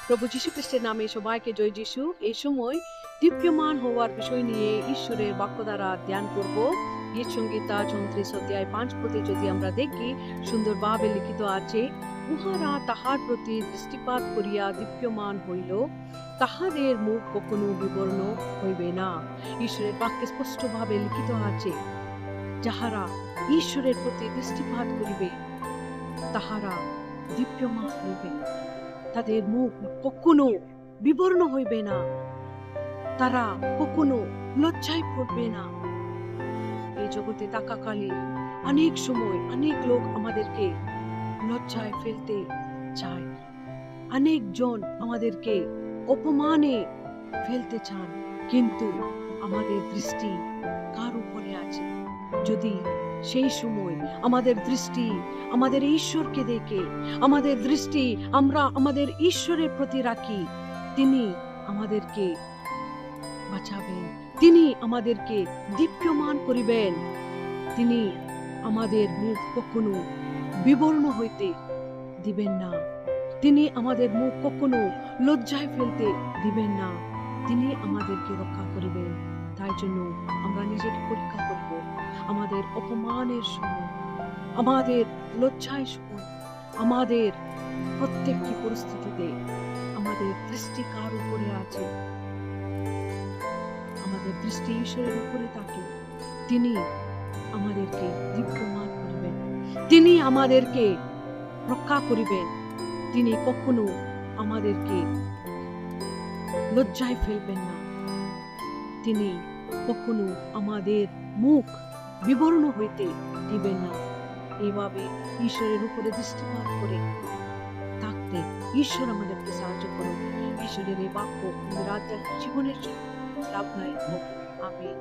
প্রভু যীশু খ্রিস্টের নামে সবাইকে জয় যিশু। এই সময় দীপ্যমান হওয়ার বিষয় নিয়ে ঈশ্বরের বাক্য দ্বারা ধ্যান করব। গীত সংহিতা 34 অধ্যায় 5 পদে যদি আমরা দেখি, সুন্দরভাবে লিখিত আছে, উহারা তাহার প্রতি দৃষ্টিপাত করিয়া দীপ্যমান হইল, তাহাদের মুখ কখনো বিবর্ণ হইবে না। ঈশ্বরের বাক্যে স্পষ্টভাবে লিখিত আছে, যাহারা ঈশ্বরের প্রতি দৃষ্টিপাত করিবে তাহারা দীপ্যমান হইবে, তাদের মুখ কখনো বিবর্ণ হইবে না, তারা কখনো লজ্জায় পড়বে না। এই জগতে থাকাকালীন অনেক সময় অনেক লোক আমাদেরকে লজ্জায় ফেলতে চায়, অনেকজন আমাদেরকে অপমানে ফেলতে চান, কিন্তু আমাদের দৃষ্টি কার উপরে আছে? যদি সেই সময় আমাদের দৃষ্টি আমাদের ঈশ্বরকে দেখে, আমাদের দৃষ্টি আমরা আমাদের ঈশ্বরের প্রতি রাখি, তিনি আমাদেরকে বাঁচাবেন, তিনি আমাদেরকে দীপ্যমান করিবেন, তিনি আমাদের মুখ কখনো বিবর্ণ হইতে দিবেন না, তিনি আমাদের মুখ কখনো লজ্জায় ফেলতে দিবেন না, তিনি আমাদেরকে রক্ষা করিবেন। তাই জন্য আমরা নিজেকে পরীক্ষা করব, আমাদের অপমানের সময়, আমাদের লজ্জায় সময়, আমাদের প্রত্যেকটি পরিস্থিতিতে আমাদের দৃষ্টি কার উপরে আছে? আমাদের দৃষ্টি ঈশ্বরের উপরে থাকে, তিনি আমাদেরকে দীপ্যমান করিবেন, তিনি আমাদেরকে রক্ষা করিবেন, তিনি কখনো আমাদেরকে লজ্জায় ফেলবেন না, তিনি কখনো আমাদের মুখ বিবর্ণ হইতে দিবেন না। এইভাবে ঈশ্বরের উপরে দৃষ্টিপাত করে থাকতে ঈশ্বর আমাদেরকে সাহায্য করুন। ঈশ্বরের এই বাক্য আমাদের আধ্যাত্মিক জীবনের জন্য লাভদায়ক হোক। আমেন।